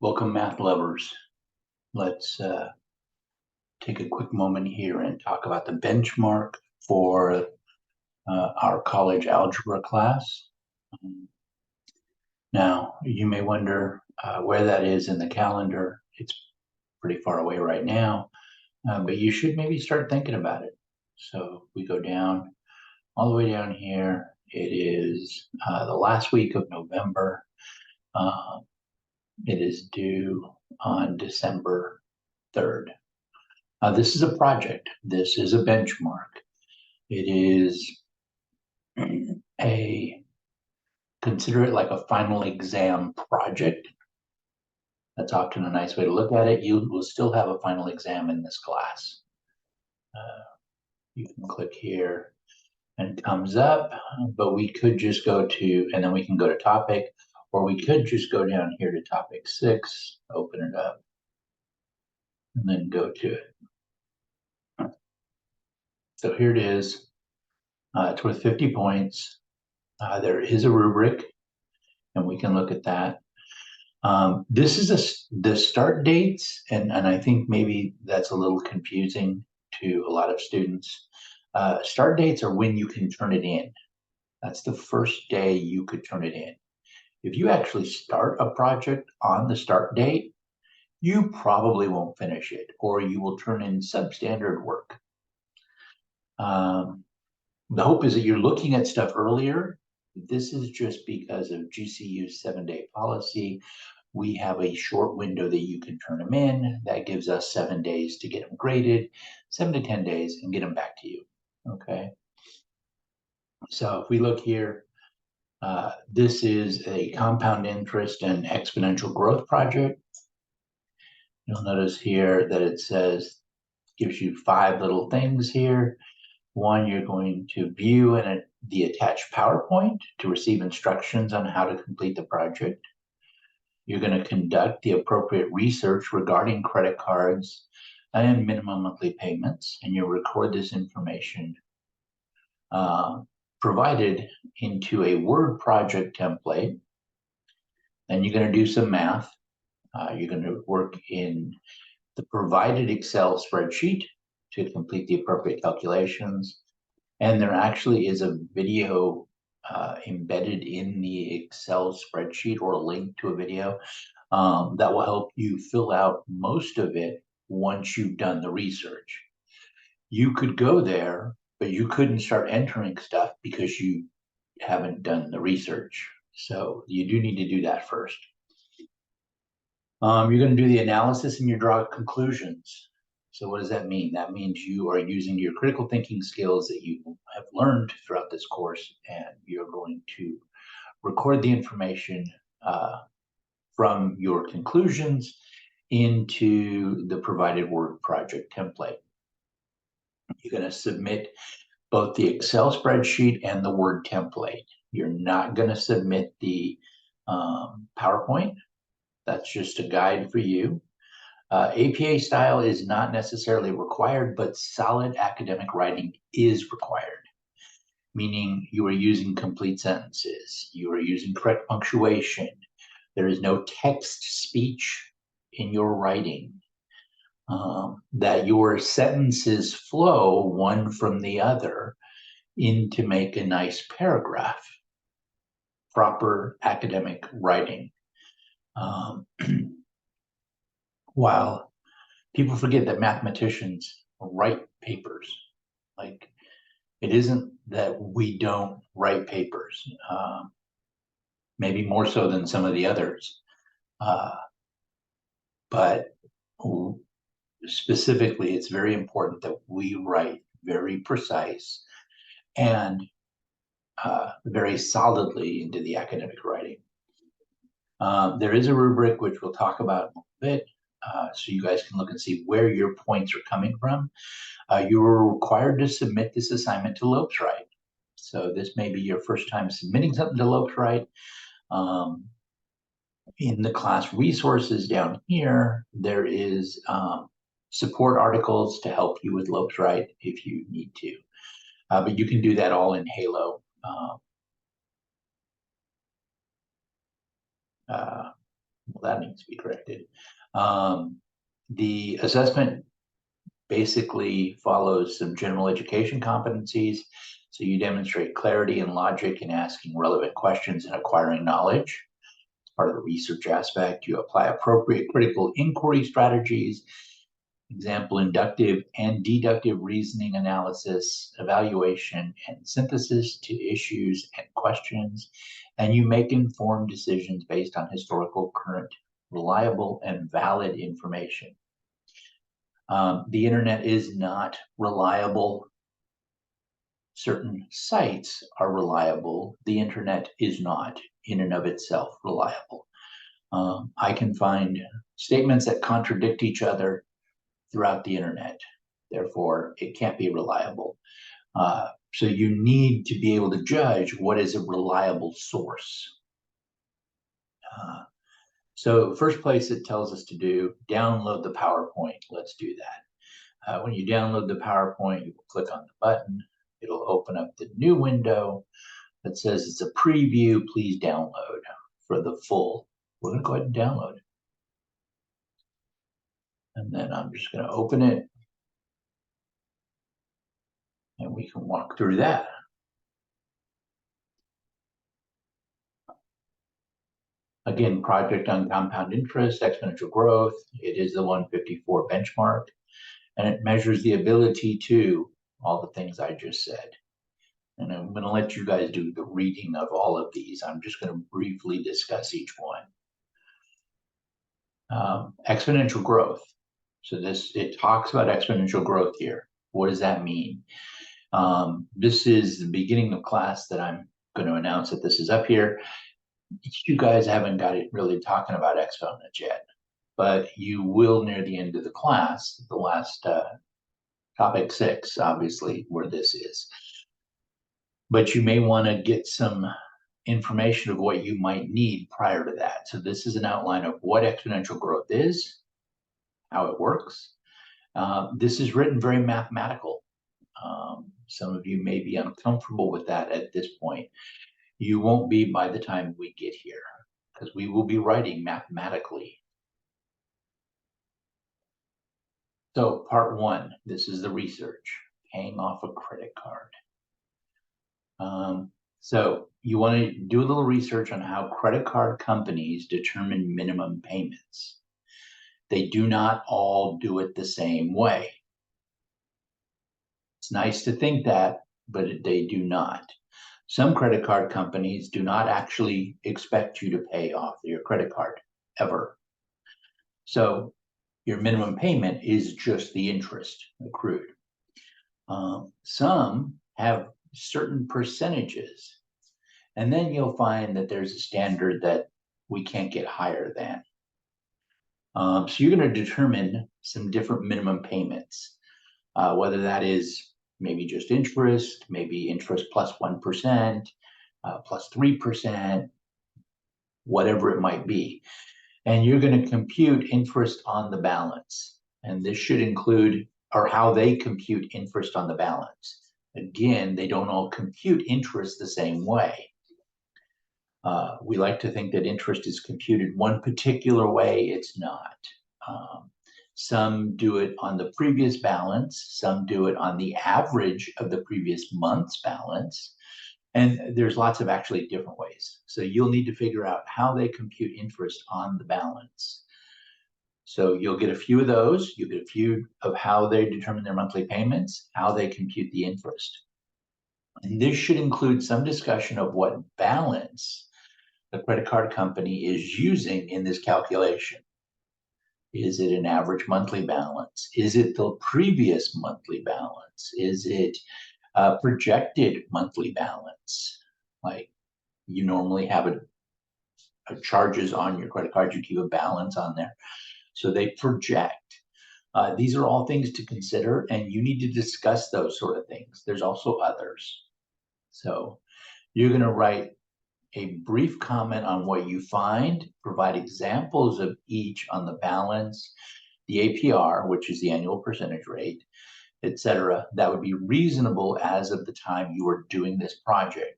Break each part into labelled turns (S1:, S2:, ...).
S1: Welcome, math lovers. Let's take a quick moment here and talk about the benchmark for our college algebra class. Now, you may wonder where that is in the calendar. It's pretty far away right now, but you should maybe start thinking about it. So we go down, all the way down here. It is the last week of November. Uh, it is due on December 3rd. This is a project. This is a benchmark. It is consider it like a final exam project. That's often a nice way to look at it. You will still have a final exam in this class. You can click here and it comes up, but we could just go to, and then we can go to topic, or we could just go down here to topic 6, open it up, and then go to it. So here it is. It's worth 50 points. There is a rubric, and we can look at that. This is the start dates, and I think maybe that's a little confusing to a lot of students. Start dates are when you can turn it in. That's the first day you could turn it in. If you actually start a project on the start date, you probably won't finish it, or you will turn in substandard work. The hope is that you're looking at stuff earlier. This is just because of GCU's 7-day policy. We have a short window that you can turn them in. That gives us 7 days to get them graded, 7 to 10 days, and get them back to you. Okay. So if we look here, this is a compound interest and exponential growth project. You'll notice here that it says, gives you 5 little things here. One, you're going to view the attached PowerPoint to receive instructions on how to complete the project. You're going to conduct the appropriate research regarding credit cards and minimum monthly payments, and you'll record this information provided into a Word project template. Then you're going to do some math. You're going to work in the provided Excel spreadsheet to complete the appropriate calculations. And there actually is a video embedded in the Excel spreadsheet, or a link to a video that will help you fill out most of it once you've done the research. You could go there, but you couldn't start entering stuff because you haven't done the research. So you do need to do that first. You're going to do the analysis and you draw conclusions. So what does that mean? That means you are using your critical thinking skills that you have learned throughout this course, and you're going to record the information from your conclusions into the provided Word project template. You're going to submit both the Excel spreadsheet and the Word template. You're not going to submit the PowerPoint. That's just a guide for you. APA style is not necessarily required, but solid academic writing is required, meaning you are using complete sentences, you are using correct punctuation, there is no text speech in your writing, that your sentences flow one from the other to make a nice paragraph. Proper academic writing. While people forget that mathematicians write papers, like, it isn't that we don't write papers, maybe more so than some of the others, but specifically, it's very important that we write very precise and very solidly into the academic writing. There is a rubric, which we'll talk about in a little bit, so you guys can look and see where your points are coming from. You are required to submit this assignment to Lopes-Wright. So this may be your first time submitting something to Lopes-Wright. In the class resources down here, there is support articles to help you with Lopes-Wright if you need to. But you can do that all in Halo. Well, that needs to be corrected. The assessment basically follows some general education competencies. So you demonstrate clarity and logic in asking relevant questions and acquiring knowledge. Part of the research aspect, you apply appropriate critical inquiry strategies, example, inductive and deductive reasoning analysis, evaluation, and synthesis to issues and questions, and you make informed decisions based on historical, current, reliable, and valid information. The internet is not reliable. Certain sites are reliable. The internet is not in and of itself reliable. I can find statements that contradict each other throughout the internet. Therefore, it can't be reliable. So you need to be able to judge what is a reliable source. So first place it tells us to do, download the PowerPoint. Let's do that. When you download the PowerPoint, you will click on the button. It'll open up the new window that says it's a preview. Please download for the full. We're going to go ahead and download. And then I'm just going to open it. And we can walk through that. Again, project on compound interest, exponential growth. It is the 154 benchmark, and it measures the ability to all the things I just said. And I'm going to let you guys do the reading of all of these. I'm just going to briefly discuss each one. Exponential growth. So it talks about exponential growth here. What does that mean? This is the beginning of class that I'm going to announce that this is up here. You guys haven't got it really talking about exponents yet, but you will near the end of the class, the last topic 6, obviously, where this is. But you may want to get some information of what you might need prior to that. So this is an outline of what exponential growth is, how it works. This is written very mathematical. Some of you may be uncomfortable with that at this point. You won't be by the time we get here, because we will be writing mathematically. So part 1, this is the research, paying off a credit card. So you want to do a little research on how credit card companies determine minimum payments. They do not all do it the same way. It's nice to think that, but they do not. Some credit card companies do not actually expect you to pay off your credit card, ever. So your minimum payment is just the interest accrued. Some have certain percentages, and then you'll find that there's a standard that we can't get higher than. So you're going to determine some different minimum payments, whether that is maybe just interest, maybe interest plus 1%, plus 3%, whatever it might be. And you're going to compute interest on the balance. And this should include, or how they compute interest on the balance. Again, they don't all compute interest the same way. We like to think that interest is computed one particular way. It's not. Some do it on the previous balance. Some do it on the average of the previous month's balance. And there's lots of actually different ways. So you'll need to figure out how they compute interest on the balance. So you'll get a few of those. You'll get a few of how they determine their monthly payments, how they compute the interest. And this should include some discussion of what balance the credit card company is using in this calculation. Is it an average monthly balance? Is it the previous monthly balance? Is it a projected monthly balance? Like you normally have a charges on your credit card, you keep a balance on there. So they project. These are all things to consider, and you need to discuss those sort of things. There's also others. So you're going to write a brief comment on what you find, provide examples of each on the balance, the APR, which is the annual percentage rate, etc. That would be reasonable as of the time you are doing this project.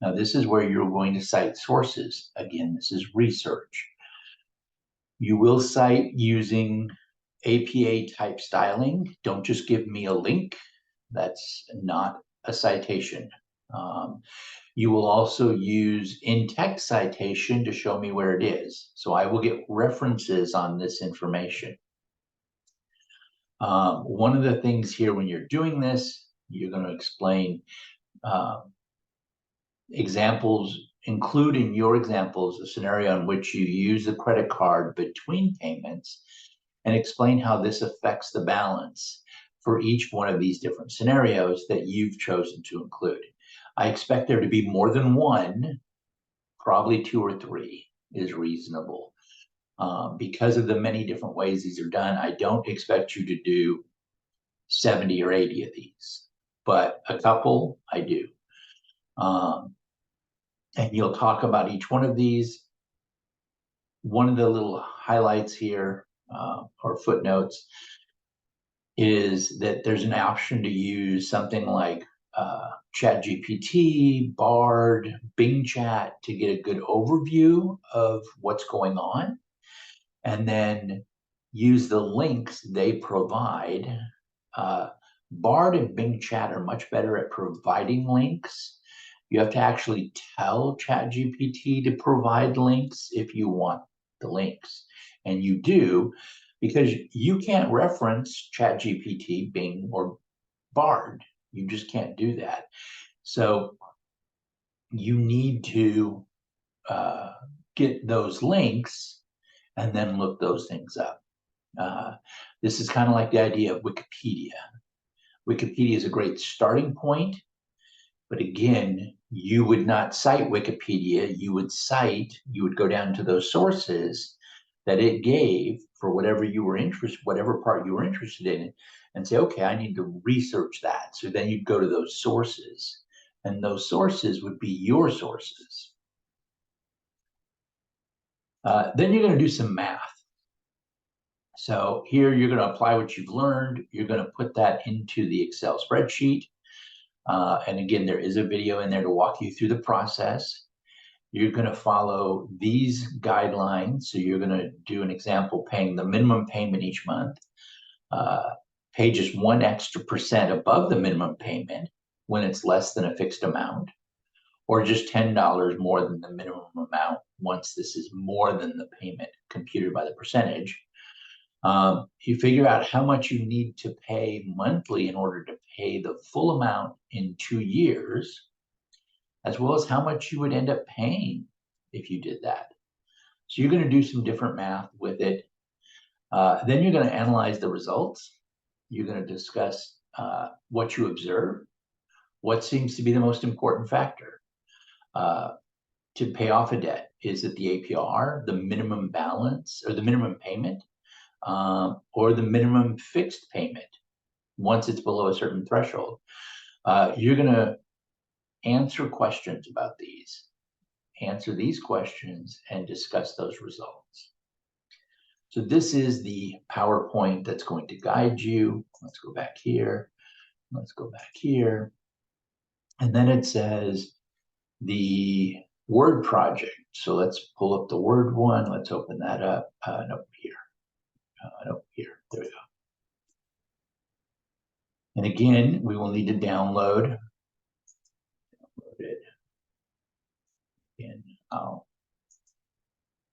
S1: Now, this is where you're going to cite sources. Again, this is research. You will cite using APA type styling. Don't just give me a link. That's not a citation. You will also use in-text citation to show me where it is. So I will get references on this information. One of the things here when you're doing this, you're going to explain examples, include in your examples a scenario in which you use the credit card between payments and explain how this affects the balance for each one of these different scenarios that you've chosen to include. I expect there to be more than one, probably 2 or 3 is reasonable. Because of the many different ways these are done, I don't expect you to do 70 or 80 of these, but a couple I do. And you'll talk about each one of these. One of the little highlights here or footnotes is that there's an option to use something like ChatGPT, Bard, Bing Chat to get a good overview of what's going on, and then use the links they provide. Bard and Bing Chat are much better at providing links. You have to actually tell ChatGPT to provide links if you want the links. And you do, because you can't reference ChatGPT, Bing, or Bard. You just can't do that. So you need to get those links and then look those things up. This is kind of like the idea of Wikipedia. Wikipedia is a great starting point, but again, you would not cite Wikipedia. You would go down to those sources that it gave for whatever part you were interested in, and say, okay, I need to research that. So then you'd go to those sources, and those sources would be your sources. Then you're going to do some math. So here you're going to apply what you've learned. You're going to put that into the Excel spreadsheet. And again, there is a video in there to walk you through the process. You're going to follow these guidelines. So you're going to do an example paying the minimum payment each month. Pay just 1 extra % above the minimum payment when it's less than a fixed amount, or just $10 more than the minimum amount once this is more than the payment computed by the percentage. You figure out how much you need to pay monthly in order to pay the full amount in 2 years, as well as how much you would end up paying if you did that. So you're going to do some different math with it. Then you're going to analyze the results. You're going to discuss what you observe, what seems to be the most important factor to pay off a debt. Is it the APR, the minimum balance, or the minimum payment? Or the minimum fixed payment once it's below a certain threshold. You're going to answer questions about these, answer these questions, and discuss those results. So this is the PowerPoint that's going to guide you. Let's go back here. Let's go back here. And then it says the Word project. So let's pull up the Word one. Let's open that up. No, here. No, here. There we go. And again, we will need to download it. And I'll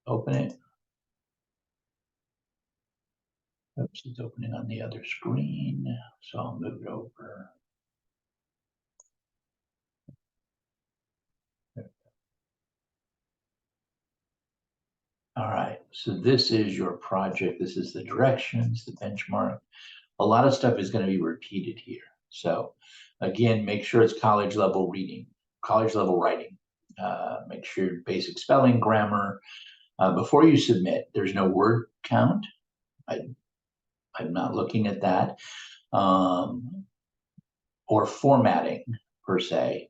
S1: open it. Oops, it's opening on the other screen. So I'll move it over. All right, so this is your project. This is the directions, the benchmark. A lot of stuff is going to be repeated here. So again, make sure it's college level reading, college level writing. Make sure basic spelling, grammar. Before you submit, there's no word count. I'm not looking at that. Or formatting per se.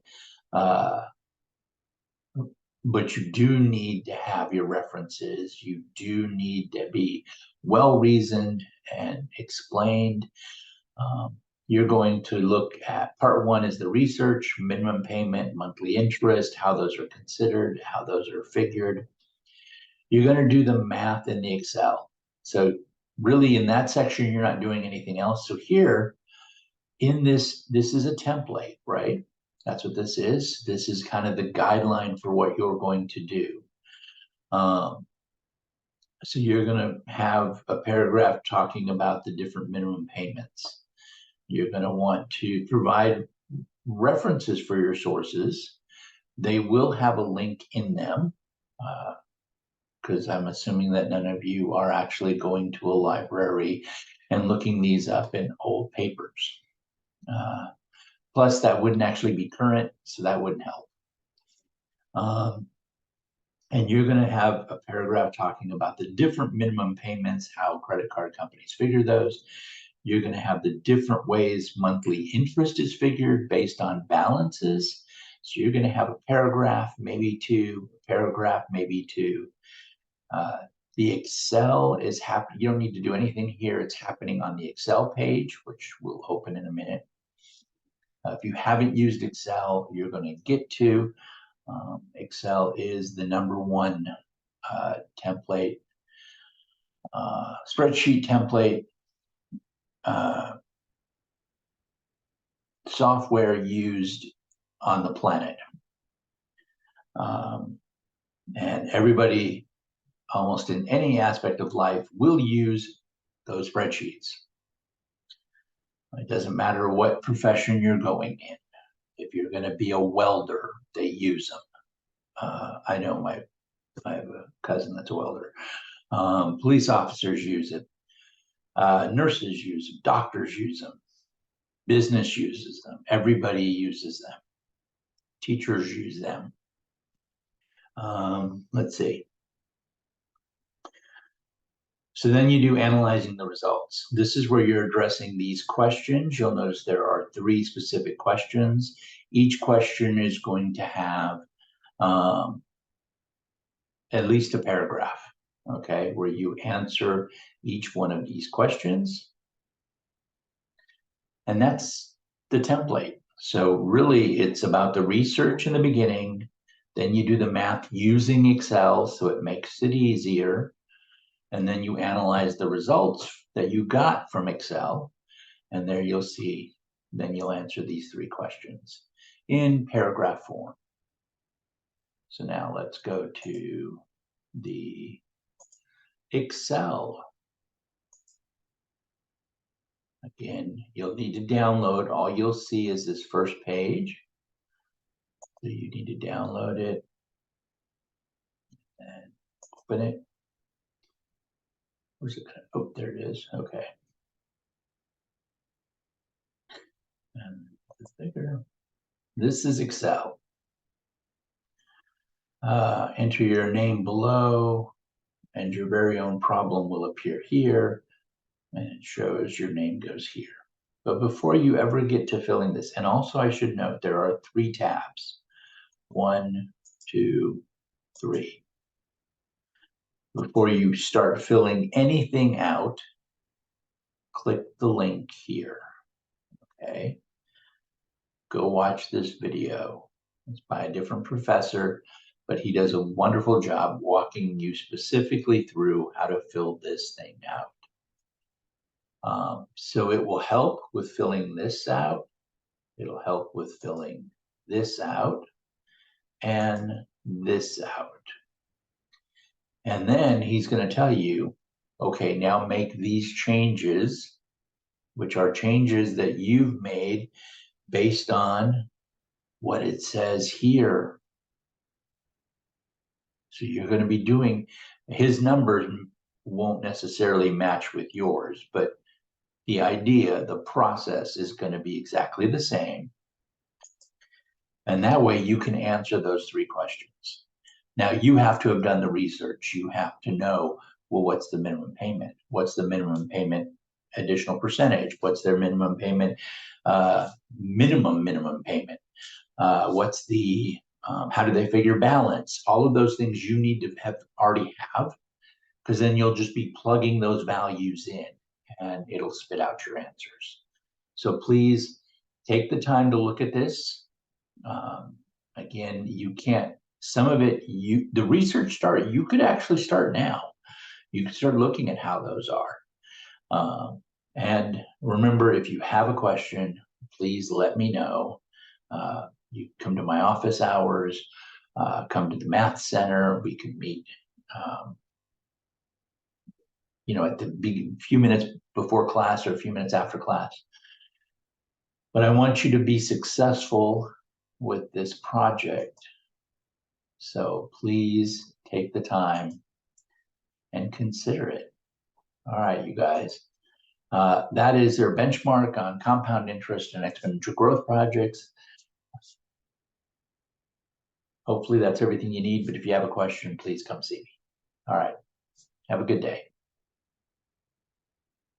S1: But you do need to have your references. You do need to be well-reasoned and explained. You're going to look at part 1 is the research, minimum payment, monthly interest, how those are considered, how those are figured. You're going to do the math in the Excel. So really in that section, you're not doing anything else. So here in this is a template, right? That's what this is. This is kind of the guideline for what you're going to do. So you're going to have a paragraph talking about the different minimum payments. You're going to want to provide references for your sources. They will have a link in them because I'm assuming that none of you are actually going to a library and looking these up in old papers. Plus, that wouldn't actually be current, so that wouldn't help. And you're going to have a paragraph talking about the different minimum payments, how credit card companies figure those. You're going to have the different ways monthly interest is figured based on balances. So you're going to have a paragraph, maybe two, the Excel is happening. You don't need to do anything here. It's happening on the Excel page, which we'll open in a minute. If you haven't used Excel, you're going to get to. Excel is the #1 template, spreadsheet template, software used on the planet. And everybody, almost in any aspect of life, will use those spreadsheets. It doesn't matter what profession you're going in. If you're going to be a welder, they use them. I know I have a cousin that's a welder. Police officers use it. Nurses use them. Doctors use them. Business uses them. Everybody uses them. Teachers use them. Let's see. So then you do analyzing the results. This is where you're addressing these questions. You'll notice there are 3 specific questions. Each question is going to have at least a paragraph, okay, where you answer each one of these questions. And that's the template. So really it's about the research in the beginning. Then you do the math using Excel, so it makes it easier. And then you analyze the results that you got from Excel. And there you'll see, then you'll answer these 3 questions in paragraph form. So now let's go to the Excel. Again, you'll need to download. All you'll see is this first page. So you need to download it and open it. Where's it? Oh, there it is. Okay. And it's bigger. This is Excel. Enter your name below, and your very own problem will appear here, and it shows your name goes here. But before you ever get to filling this, and also I should note there are 3 tabs. 1, 2, 3. Before you start filling anything out, click the link here, okay? Go watch this video. It's by a different professor, but he does a wonderful job walking you specifically through how to fill this thing out. So it will help with filling this out. It'll help with filling this out and this out. And then he's going to tell you, okay, now make these changes, which are changes that you've made based on what it says here. So you're going to be doing, his numbers won't necessarily match with yours, but the idea, the process is going to be exactly the same. And that way you can answer those 3 questions. Now you have to have done the research. You have to know, well, what's the minimum payment? What's the minimum payment additional percentage? What's their minimum payment, minimum payment? What's the, how do they figure balance? All of those things you need to already have, because then you'll just be plugging those values in and it'll spit out your answers. So please take the time to look at this. Again, you can't Some of it, the research you could actually start now. You could start looking at how those are. And remember, if you have a question, please let me know. You come to my office hours, come to the math center. We can meet, at the few minutes before class or a few minutes after class. But I want you to be successful with this project. So please take the time and consider it. All right, you guys. That is their benchmark on compound interest and exponential growth projects. Hopefully that's everything you need, but if you have a question, please come see me. All right, have a good day.